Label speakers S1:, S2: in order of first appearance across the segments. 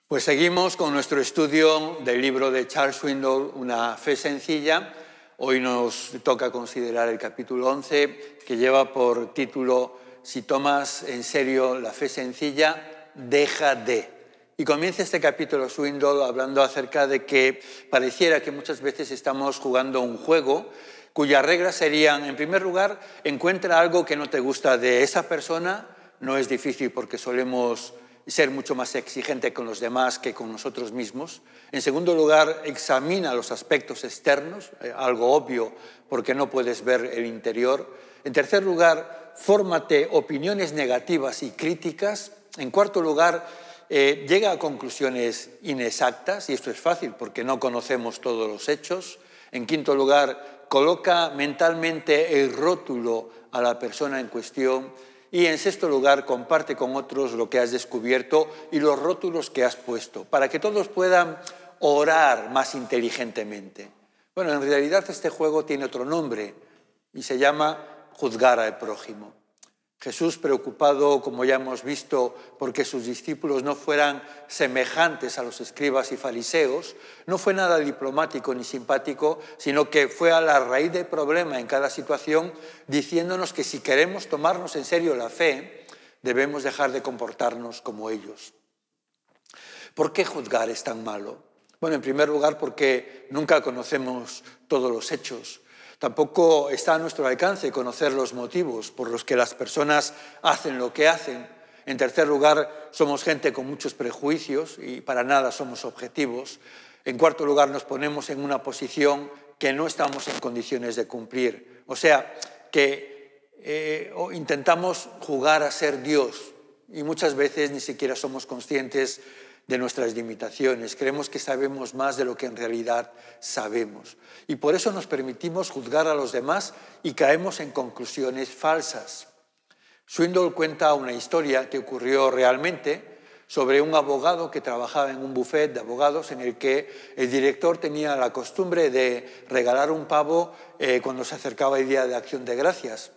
S1: Pues seguimos con nuestro estudio del libro de Charles Swindoll, Una fe sencilla. Hoy nos toca considerar el capítulo 11, que lleva por título Si tomas en serio la fe sencilla, deja de. Y comienza este capítulo Swindoll hablando acerca de que pareciera que muchas veces estamos jugando un juego cuyas reglas serían, en primer lugar, encuentra algo que no te gusta de esa persona. No es difícil porque solemos ser mucho más exigente con los demás que con nosotros mismos. En segundo lugar, examina los aspectos externos, algo obvio porque no puedes ver el interior. En tercer lugar, fórmate opiniones negativas y críticas. En cuarto lugar, llega a conclusiones inexactas, y esto es fácil porque no conocemos todos los hechos. En quinto lugar, coloca mentalmente el rótulo a la persona en cuestión. Y en sexto lugar, comparte con otros lo que has descubierto y los rótulos que has puesto, para que todos puedan orar más inteligentemente. Bueno, en realidad este juego tiene otro nombre y se llama juzgar al prójimo. Jesús, preocupado, como ya hemos visto, porque sus discípulos no fueran semejantes a los escribas y fariseos, no fue nada diplomático ni simpático, sino que fue a la raíz del problema en cada situación, diciéndonos que si queremos tomarnos en serio la fe, debemos dejar de comportarnos como ellos. ¿Por qué juzgar es tan malo? Bueno, en primer lugar, porque nunca conocemos todos los hechos. Tampoco está a nuestro alcance conocer los motivos por los que las personas hacen lo que hacen. En tercer lugar, somos gente con muchos prejuicios y para nada somos objetivos. En cuarto lugar, nos ponemos en una posición que no estamos en condiciones de cumplir. O sea, que intentamos jugar a ser Dios y muchas veces ni siquiera somos conscientes de nuestras limitaciones. Creemos que sabemos más de lo que en realidad sabemos. Y por eso nos permitimos juzgar a los demás y caemos en conclusiones falsas. Swindoll cuenta una historia que ocurrió realmente sobre un abogado que trabajaba en un bufet de abogados en el que el director tenía la costumbre de regalar un pavo cuando se acercaba el Día de Acción de Gracias.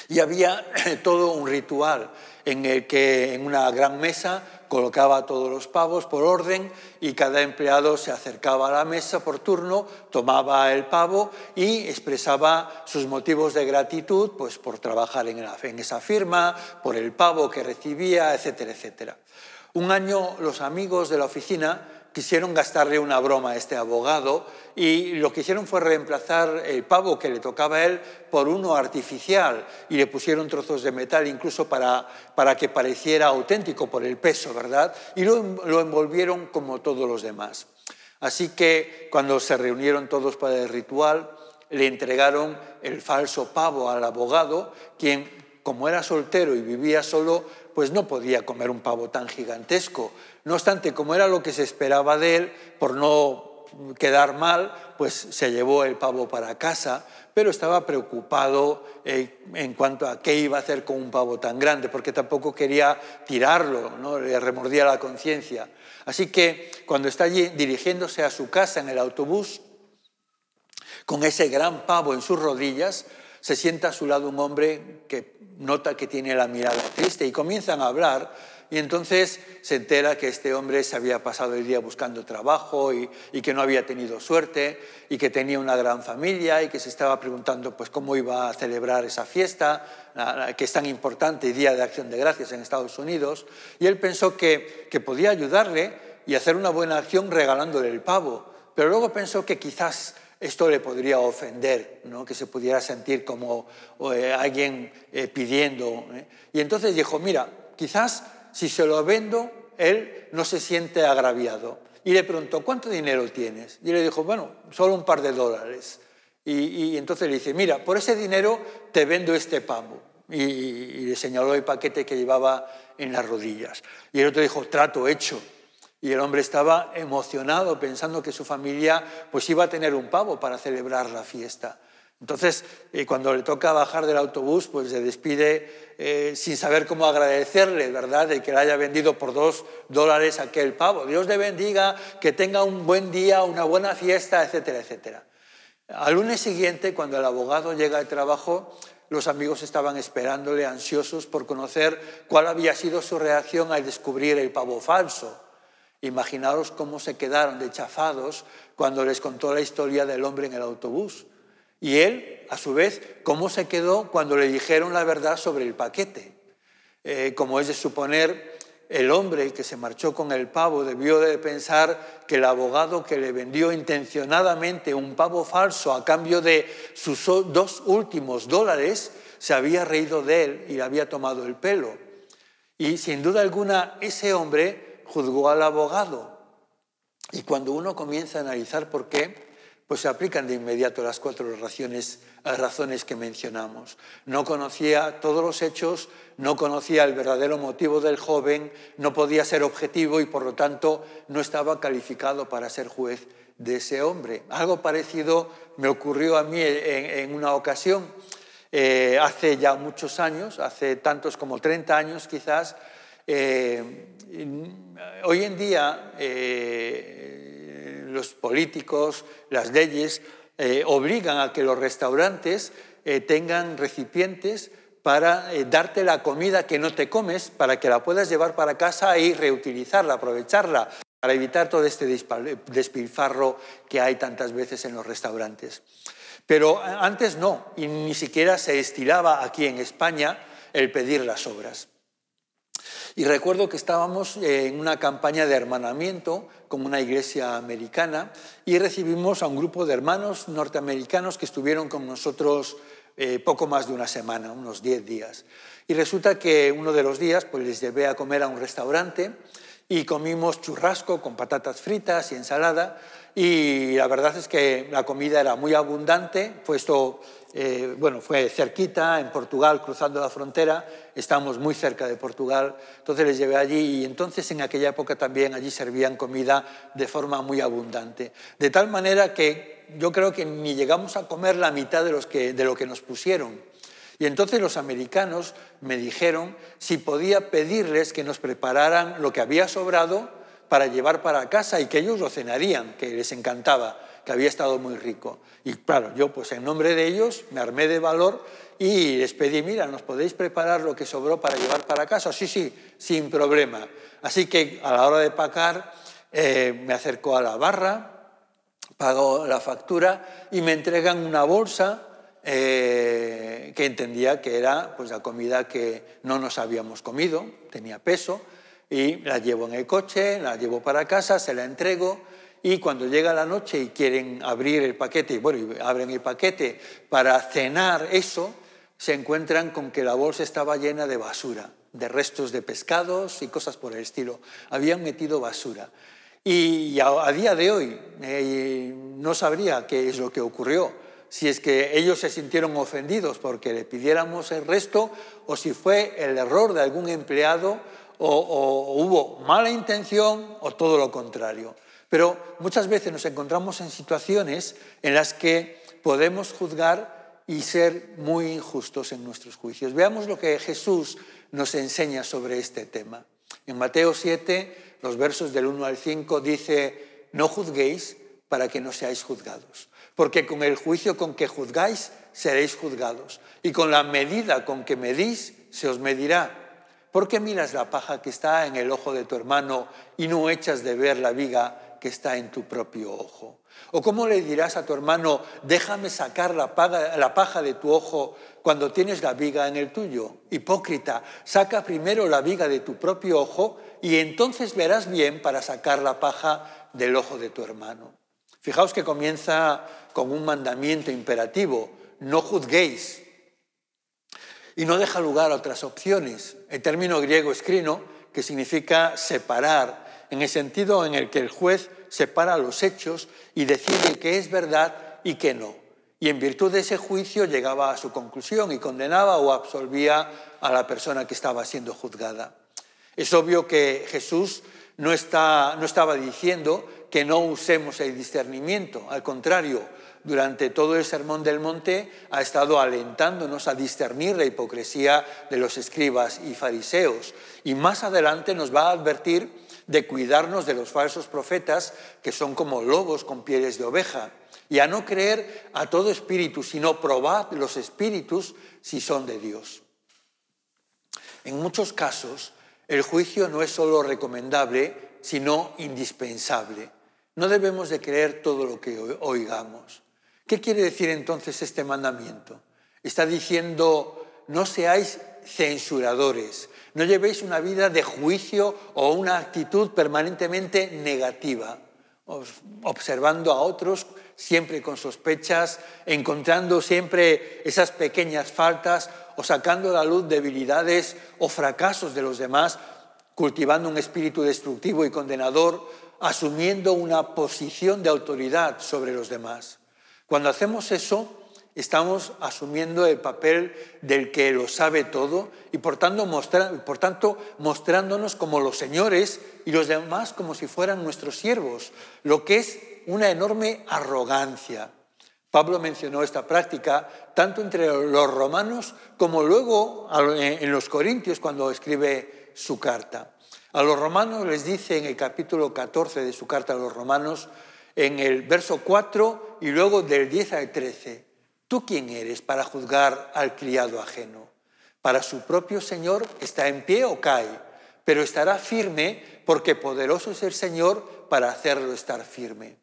S1: Y había todo un ritual en el que en una gran mesa colocaba todos los pavos por orden y cada empleado se acercaba a la mesa por turno, tomaba el pavo y expresaba sus motivos de gratitud pues, por trabajar en esa firma, por el pavo que recibía, etcétera, etcétera. Un año los amigos de la oficina quisieron gastarle una broma a este abogado y lo que hicieron fue reemplazar el pavo que le tocaba a él por uno artificial y le pusieron trozos de metal incluso para que pareciera auténtico por el peso, ¿verdad? Y lo envolvieron como todos los demás. Así que cuando se reunieron todos para el ritual, le entregaron el falso pavo al abogado, quien, como era soltero y vivía solo, pues no podía comer un pavo tan gigantesco. No obstante, como era lo que se esperaba de él, por no quedar mal, pues se llevó el pavo para casa, pero estaba preocupado en cuanto a qué iba a hacer con un pavo tan grande, porque tampoco quería tirarlo, ¿no? Le remordía la conciencia. Así que cuando está allí dirigiéndose a su casa en el autobús, con ese gran pavo en sus rodillas, se sienta a su lado un hombre que nota que tiene la mirada triste y comienzan a hablar y entonces se entera que este hombre se había pasado el día buscando trabajo y que no había tenido suerte y que tenía una gran familia y que se estaba preguntando pues, cómo iba a celebrar esa fiesta, que es tan importante, Día de Acción de Gracias en Estados Unidos, y él pensó que podía ayudarle y hacer una buena acción regalándole el pavo, pero luego pensó que quizás esto le podría ofender, ¿no? Que se pudiera sentir como alguien pidiendo. Y entonces dijo, mira, quizás si se lo vendo, él no se siente agraviado. Y le preguntó, ¿cuánto dinero tienes? Y le dijo, bueno, solo un par de dólares. Y entonces le dice, mira, por ese dinero te vendo este pavo. Y le señaló el paquete que llevaba en las rodillas. Y el otro dijo, trato hecho. Y el hombre estaba emocionado pensando que su familia pues iba a tener un pavo para celebrar la fiesta. Entonces, cuando le toca bajar del autobús, pues se despide sin saber cómo agradecerle, ¿verdad?, de que le haya vendido por $2 aquel pavo. Dios le bendiga, que tenga un buen día, una buena fiesta, etcétera, etcétera. Al lunes siguiente, cuando el abogado llega al trabajo, los amigos estaban esperándole ansiosos por conocer cuál había sido su reacción al descubrir el pavo falso. Imaginaros cómo se quedaron de chafados cuando les contó la historia del hombre en el autobús. Y él, a su vez, cómo se quedó cuando le dijeron la verdad sobre el paquete. Como es de suponer, el hombre que se marchó con el pavo debió de pensar que el abogado que le vendió intencionadamente un pavo falso a cambio de sus 2 últimos dólares se había reído de él y le había tomado el pelo. Y sin duda alguna ese hombre juzgó al abogado. Y cuando uno comienza a analizar por qué, pues se aplican de inmediato las 4 razones que mencionamos. No conocía todos los hechos, no conocía el verdadero motivo del joven, no podía ser objetivo y por lo tanto no estaba calificado para ser juez de ese hombre. Algo parecido me ocurrió a mí en una ocasión, hace ya muchos años, hace tantos como 30 años quizás. Hoy en día los políticos, las leyes, obligan a que los restaurantes tengan recipientes para darte la comida que no te comes, para que la puedas llevar para casa y reutilizarla, aprovecharla, para evitar todo este despilfarro que hay tantas veces en los restaurantes. Pero antes no, y ni siquiera se estilaba aquí en España el pedir las obras. Y recuerdo que estábamos en una campaña de hermanamiento con una iglesia americana y recibimos a un grupo de hermanos norteamericanos que estuvieron con nosotros poco más de una semana, unos 10 días. Y resulta que uno de los días pues, les llevé a comer a un restaurante y comimos churrasco con patatas fritas y ensalada, y la verdad es que la comida era muy abundante, puesto, fue cerquita, en Portugal, cruzando la frontera, estábamos muy cerca de Portugal, entonces les llevé allí y entonces en aquella época también allí servían comida de forma muy abundante. De tal manera que yo creo que ni llegamos a comer la mitad de lo que nos pusieron. Y entonces los americanos me dijeron si podía pedirles que nos prepararan lo que había sobrado para llevar para casa y que ellos lo cenarían, que les encantaba, que había estado muy rico. Y claro, yo pues en nombre de ellos me armé de valor y les pedí, mira, ¿nos podéis preparar lo que sobró para llevar para casa? Sí, sin problema. Así que a la hora de pagar me acercó a la barra, pagó la factura y me entregan una bolsa que entendía que era pues, la comida que no nos habíamos comido, tenía peso, y la llevo en el coche, la llevo para casa, se la entrego, y cuando llega la noche y quieren abrir el paquete, y abren el paquete para cenar eso, se encuentran con que la bolsa estaba llena de basura, de restos de pescados y cosas por el estilo. Habían metido basura. Y a día de hoy no sabría qué es lo que ocurrió, si es que ellos se sintieron ofendidos porque le pidiéramos el resto o si fue el error de algún empleado o hubo mala intención o todo lo contrario. Pero muchas veces nos encontramos en situaciones en las que podemos juzgar y ser muy injustos en nuestros juicios. Veamos lo que Jesús nos enseña sobre este tema. En Mateo 7, los versos del 1 al 5, dice: no juzguéis para que no seáis juzgados, porque con el juicio con que juzgáis seréis juzgados, y con la medida con que medís se os medirá. ¿Por qué miras la paja que está en el ojo de tu hermano y no echas de ver la viga que está en tu propio ojo? ¿O cómo le dirás a tu hermano, déjame sacar la paja de tu ojo cuando tienes la viga en el tuyo? Hipócrita, saca primero la viga de tu propio ojo y entonces verás bien para sacar la paja del ojo de tu hermano. Fijaos que comienza con un mandamiento imperativo: no juzguéis. Y no deja lugar a otras opciones. El término griego escrino, que significa separar, en el sentido en el que el juez separa los hechos y decide qué es verdad y qué no. Y en virtud de ese juicio llegaba a su conclusión y condenaba o absolvía a la persona que estaba siendo juzgada. Es obvio que Jesús no estaba diciendo que no usemos el discernimiento, al contrario, durante todo el Sermón del Monte ha estado alentándonos a discernir la hipocresía de los escribas y fariseos. Y más adelante nos va a advertir de cuidarnos de los falsos profetas, que son como lobos con pieles de oveja, y a no creer a todo espíritu, sino probad los espíritus si son de Dios. En muchos casos, el juicio no es solo recomendable, sino indispensable. No debemos de creer todo lo que oigamos. ¿Qué quiere decir entonces este mandamiento? Está diciendo, no seáis censuradores, no llevéis una vida de juicio o una actitud permanentemente negativa, observando a otros siempre con sospechas, encontrando siempre esas pequeñas faltas o sacando a la luz debilidades o fracasos de los demás, cultivando un espíritu destructivo y condenador, asumiendo una posición de autoridad sobre los demás. Cuando hacemos eso, estamos asumiendo el papel del que lo sabe todo y por tanto mostrándonos como los señores y los demás como si fueran nuestros siervos, lo que es una enorme arrogancia. Pablo mencionó esta práctica tanto entre los romanos como luego en los corintios cuando escribe su carta. A los romanos les dice en el capítulo 14 de su carta a los romanos, en el verso 4 y luego del 10 al 13, ¿tú quién eres para juzgar al criado ajeno? Para su propio Señor está en pie o cae, pero estará firme porque poderoso es el Señor para hacerlo estar firme.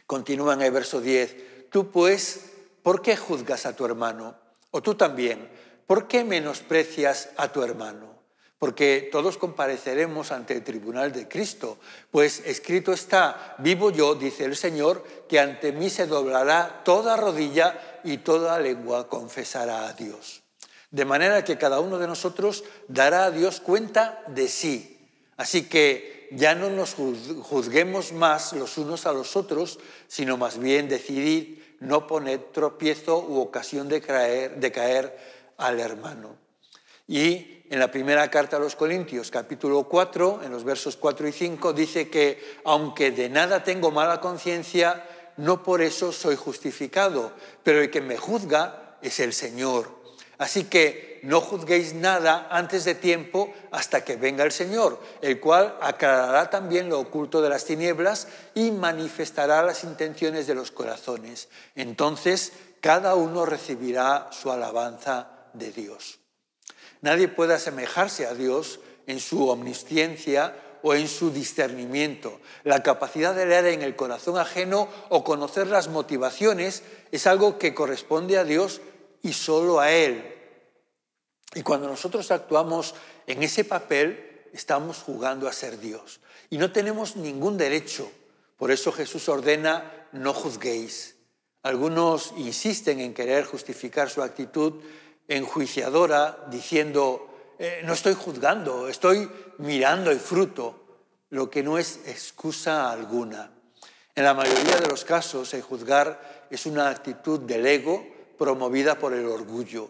S1: Continúa en el verso 10, tú pues, ¿por qué juzgas a tu hermano? O tú también, ¿por qué menosprecias a tu hermano? Porque todos compareceremos ante el tribunal de Cristo, pues escrito está, vivo yo, dice el Señor, que ante mí se doblará toda rodilla y toda lengua confesará a Dios. De manera que cada uno de nosotros dará a Dios cuenta de sí. Así que ya no nos juzguemos más los unos a los otros, sino más bien decidid no poner tropiezo u ocasión de caer al hermano. Y en la primera carta a los Corintios, capítulo 4, en los versos 4 y 5, dice que aunque de nada tengo mala conciencia, no por eso soy justificado, pero el que me juzga es el Señor. Así que no juzguéis nada antes de tiempo hasta que venga el Señor, el cual aclarará también lo oculto de las tinieblas y manifestará las intenciones de los corazones. Entonces cada uno recibirá su alabanza de Dios. Nadie puede asemejarse a Dios en su omnisciencia o en su discernimiento. La capacidad de leer en el corazón ajeno o conocer las motivaciones es algo que corresponde a Dios y solo a Él. Y cuando nosotros actuamos en ese papel, estamos jugando a ser Dios. Y no tenemos ningún derecho. Por eso Jesús ordena, no juzguéis. Algunos insisten en querer justificar su actitud enjuiciadora, diciendo, no estoy juzgando, estoy mirando el fruto, lo que no es excusa alguna. En la mayoría de los casos, el juzgar es una actitud del ego promovida por el orgullo.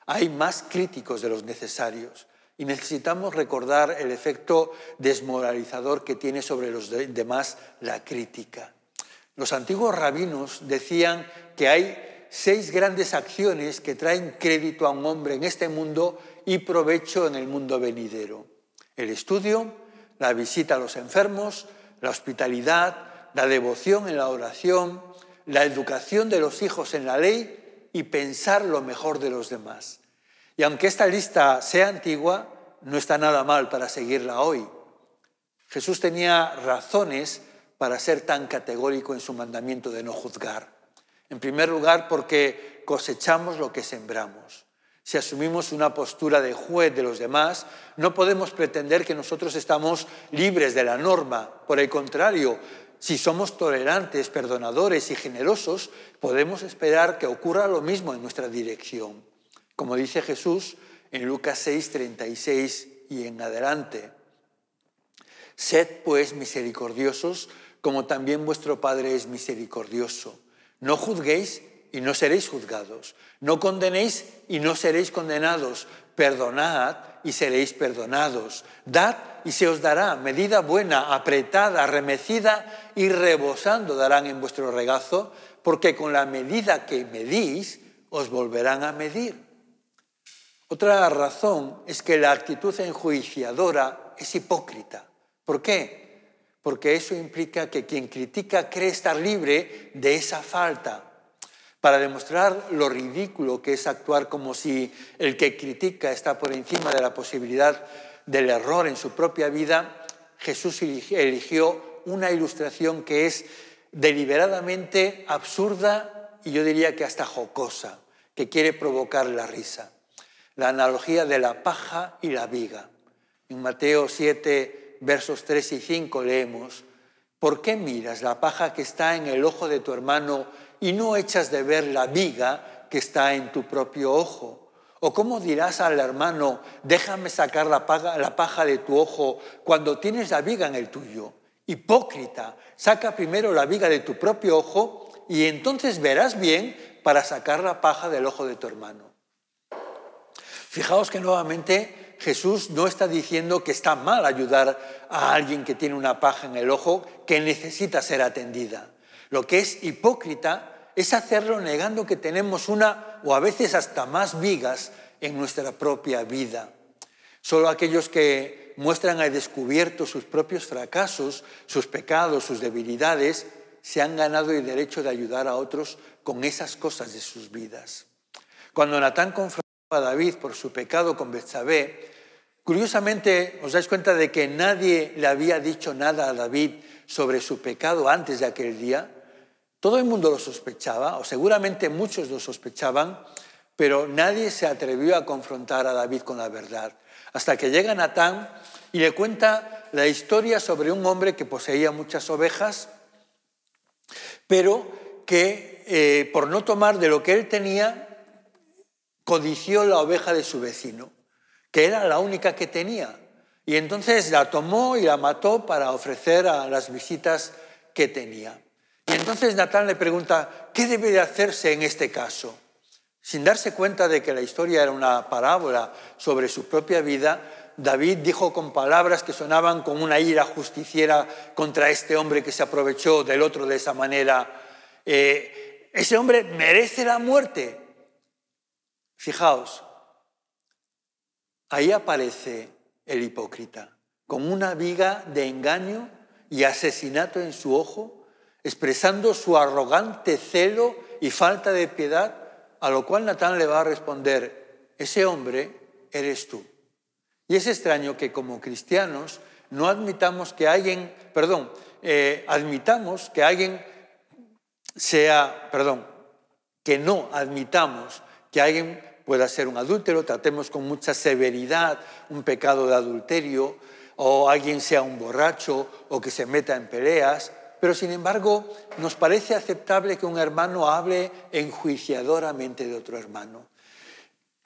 S1: Hay más críticos de los necesarios y necesitamos recordar el efecto desmoralizador que tiene sobre los demás la crítica. Los antiguos rabinos decían que hay 6 grandes acciones que traen crédito a un hombre en este mundo y provecho en el mundo venidero. El estudio, la visita a los enfermos, la hospitalidad, la devoción en la oración, la educación de los hijos en la ley y pensar lo mejor de los demás. Y aunque esta lista sea antigua, no está nada mal para seguirla hoy. Jesús tenía razones para ser tan categórico en su mandamiento de no juzgar. En primer lugar, porque cosechamos lo que sembramos. Si asumimos una postura de juez de los demás, no podemos pretender que nosotros estamos libres de la norma. Por el contrario, si somos tolerantes, perdonadores y generosos, podemos esperar que ocurra lo mismo en nuestra dirección. Como dice Jesús en Lucas 6, 36 y en adelante. Sed pues misericordiosos, como también vuestro Padre es misericordioso. No juzguéis y no seréis juzgados. No condenéis y no seréis condenados. Perdonad y seréis perdonados. Dad y se os dará. Medida buena, apretada, remecida y rebosando darán en vuestro regazo, porque con la medida que medís os volverán a medir. Otra razón es que la actitud enjuiciadora es hipócrita. ¿Por qué? Porque eso implica que quien critica cree estar libre de esa falta. Para demostrar lo ridículo que es actuar como si el que critica está por encima de la posibilidad del error en su propia vida, Jesús eligió una ilustración que es deliberadamente absurda y yo diría que hasta jocosa, que quiere provocar la risa. La analogía de la paja y la viga. En Mateo 7, versos 3 y 5 leemos: ¿por qué miras la paja que está en el ojo de tu hermano y no echas de ver la viga que está en tu propio ojo? ¿O cómo dirás al hermano, déjame sacar la paja de tu ojo cuando tienes la viga en el tuyo? Hipócrita, saca primero la viga de tu propio ojo y entonces verás bien para sacar la paja del ojo de tu hermano. Fijaos que nuevamente Jesús no está diciendo que está mal ayudar a alguien que tiene una paja en el ojo que necesita ser atendida. Lo que es hipócrita es hacerlo negando que tenemos una o a veces hasta más vigas en nuestra propia vida. Solo aquellos que muestran al descubierto sus propios fracasos, sus pecados, sus debilidades, se han ganado el derecho de ayudar a otros con esas cosas de sus vidas. Cuando Natán confrontó a David por su pecado con Betsabé, curiosamente os dais cuenta de que nadie le había dicho nada a David sobre su pecado antes de aquel día. Todo el mundo lo sospechaba, o seguramente muchos lo sospechaban, pero nadie se atrevió a confrontar a David con la verdad. Hasta que llega Natán y le cuenta la historia sobre un hombre que poseía muchas ovejas, pero que por no tomar de lo que él tenía, codició la oveja de su vecino, que era la única que tenía. Y entonces la tomó y la mató para ofrecer a las visitas que tenía. Y entonces Natán le pregunta, ¿qué debe de hacerse en este caso? Sin darse cuenta de que la historia era una parábola sobre su propia vida, David dijo con palabras que sonaban con una ira justiciera contra este hombre que se aprovechó del otro de esa manera. Ese hombre merece la muerte. Fijaos, ahí aparece el hipócrita, con una viga de engaño y asesinato en su ojo, expresando su arrogante celo y falta de piedad, a lo cual Natán le va a responder, ese hombre eres tú. Y es extraño que como cristianos no admitamos que alguien, admitamos que alguien que no admitamos que alguien pueda ser un adúltero, tratemos con mucha severidad un pecado de adulterio, o alguien sea un borracho o que se meta en peleas, pero sin embargo nos parece aceptable que un hermano hable enjuiciadoramente de otro hermano.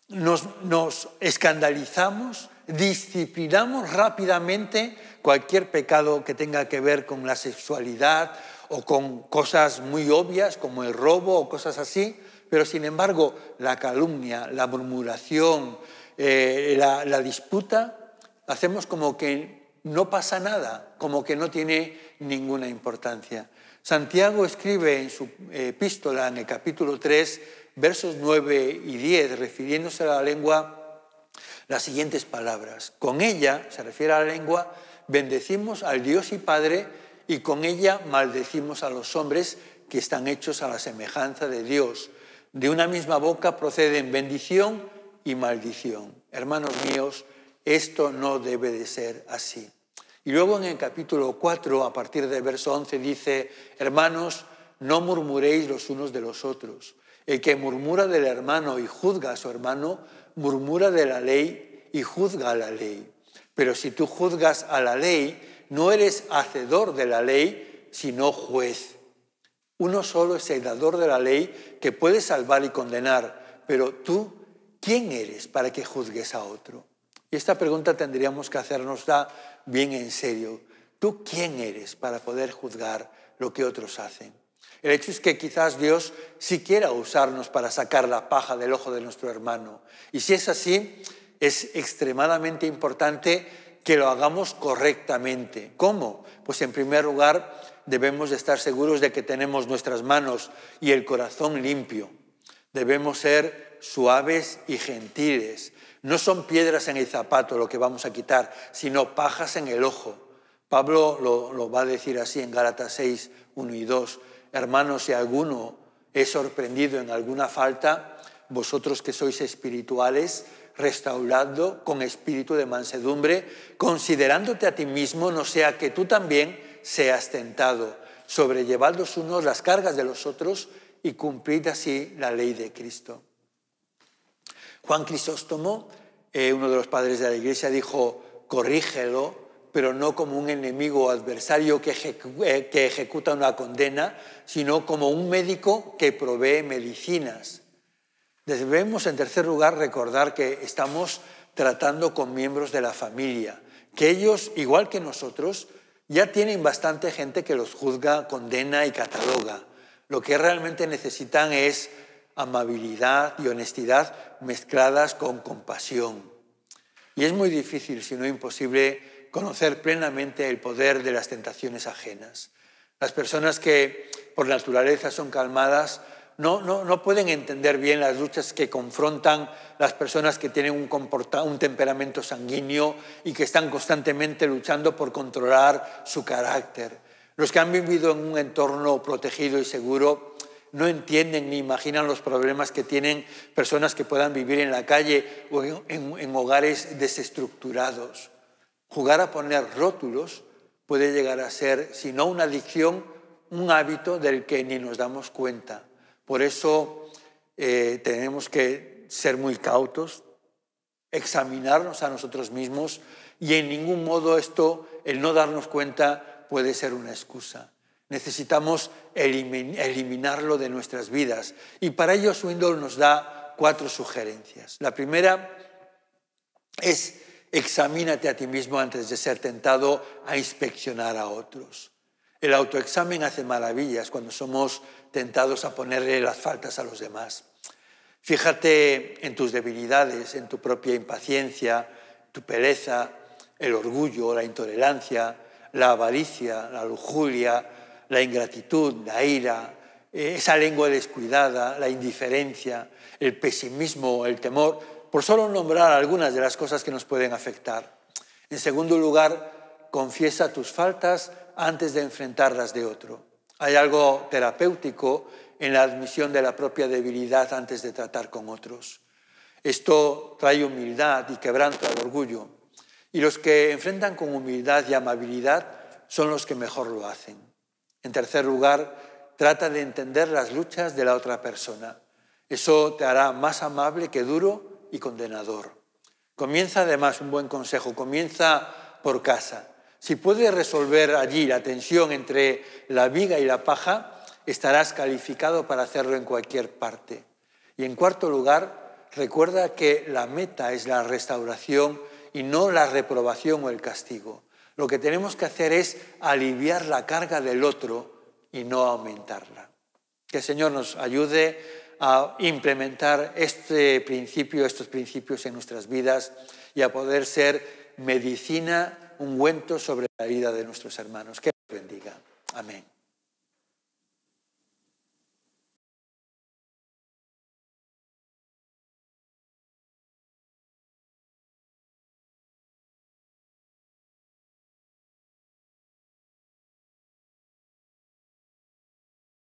S1: Nos escandalizamos, disciplinamos rápidamente cualquier pecado que tenga que ver con la sexualidad o con cosas muy obvias como el robo o cosas así, pero sin embargo la calumnia, la murmuración, la disputa, hacemos como que no pasa nada, como que no tiene ninguna importancia. Santiago escribe en su epístola, en el capítulo 3, versos 9 y 10, refiriéndose a la lengua, las siguientes palabras. Con ella, se refiere a la lengua, bendecimos al Dios y Padre, y con ella maldecimos a los hombres que están hechos a la semejanza de Dios. De una misma boca proceden bendición y maldición. Hermanos míos, esto no debe de ser así. Y luego en el capítulo 4, a partir del verso 11, dice, hermanos, no murmuréis los unos de los otros. El que murmura del hermano y juzga a su hermano, murmura de la ley y juzga a la ley. Pero si tú juzgas a la ley, no eres hacedor de la ley, sino juez. Uno solo es el dador de la ley que puede salvar y condenar. Pero tú, ¿quién eres para que juzgues a otro? Y esta pregunta tendríamos que hacernosla bien en serio. ¿Tú quién eres para poder juzgar lo que otros hacen? El hecho es que quizás Dios sí quiera usarnos para sacar la paja del ojo de nuestro hermano. Y si es así, es extremadamente importante que lo hagamos correctamente. ¿Cómo? Pues en primer lugar, debemos de estar seguros de que tenemos nuestras manos y el corazón limpio. Debemos ser suaves y gentiles. No son piedras en el zapato lo que vamos a quitar, sino pajas en el ojo. Pablo lo va a decir así en Gálatas 6, 1 y 2. Hermanos, si alguno es sorprendido en alguna falta, vosotros que sois espirituales, restauradlo con espíritu de mansedumbre, considerándote a ti mismo, no sea que tú también seas tentado. Sobrellevad los unos las cargas de los otros y cumplid así la ley de Cristo. Juan Crisóstomo, uno de los padres de la Iglesia, dijo: corrígelo, pero no como un enemigo o adversario que ejecuta una condena, sino como un médico que provee medicinas. Debemos, en tercer lugar, recordar que estamos tratando con miembros de la familia, que ellos, igual que nosotros, ya tienen bastante gente que los juzga, condena y cataloga. Lo que realmente necesitan es amabilidad y honestidad mezcladas con compasión. Y es muy difícil, si no imposible, conocer plenamente el poder de las tentaciones ajenas. Las personas que por naturaleza son calmadas no pueden entender bien las luchas que confrontan las personas que tienen un temperamento sanguíneo y que están constantemente luchando por controlar su carácter. Los que han vivido en un entorno protegido y seguro no entienden ni imaginan los problemas que tienen personas que puedan vivir en la calle o en hogares desestructurados. Jugar a poner rótulos puede llegar a ser, si no una adicción, un hábito del que ni nos damos cuenta. Por eso tenemos que ser muy cautos, examinarnos a nosotros mismos, y en ningún modo el no darnos cuenta, puede ser una excusa. Necesitamos eliminarlo de nuestras vidas, y para ello Swindoll nos da 4 sugerencias. La primera es: examínate a ti mismo antes de ser tentado a inspeccionar a otros. El autoexamen hace maravillas cuando somos tentados a ponerle las faltas a los demás. Fíjate en tus debilidades, en tu propia impaciencia, tu pereza, el orgullo, la intolerancia, la avaricia, la lujuria, la ingratitud, la ira, esa lengua descuidada, la indiferencia, el pesimismo, el temor, por solo nombrar algunas de las cosas que nos pueden afectar. En segundo lugar, confiesa tus faltas antes de enfrentarlas de otro. Hay algo terapéutico en la admisión de la propia debilidad antes de tratar con otros. Esto trae humildad y quebranta el orgullo. Y los que enfrentan con humildad y amabilidad son los que mejor lo hacen. En tercer lugar, trata de entender las luchas de la otra persona. Eso te hará más amable que duro y condenador. Comienza, además, un buen consejo, comienza por casa. Si puedes resolver allí la tensión entre la viga y la paja, estarás calificado para hacerlo en cualquier parte. Y en cuarto lugar, recuerda que la meta es la restauración y no la reprobación o el castigo. Lo que tenemos que hacer es aliviar la carga del otro y no aumentarla. Que el Señor nos ayude a implementar estos principios en nuestras vidas y a poder ser medicina, ungüento sobre la vida de nuestros hermanos. Que los bendiga. Amén.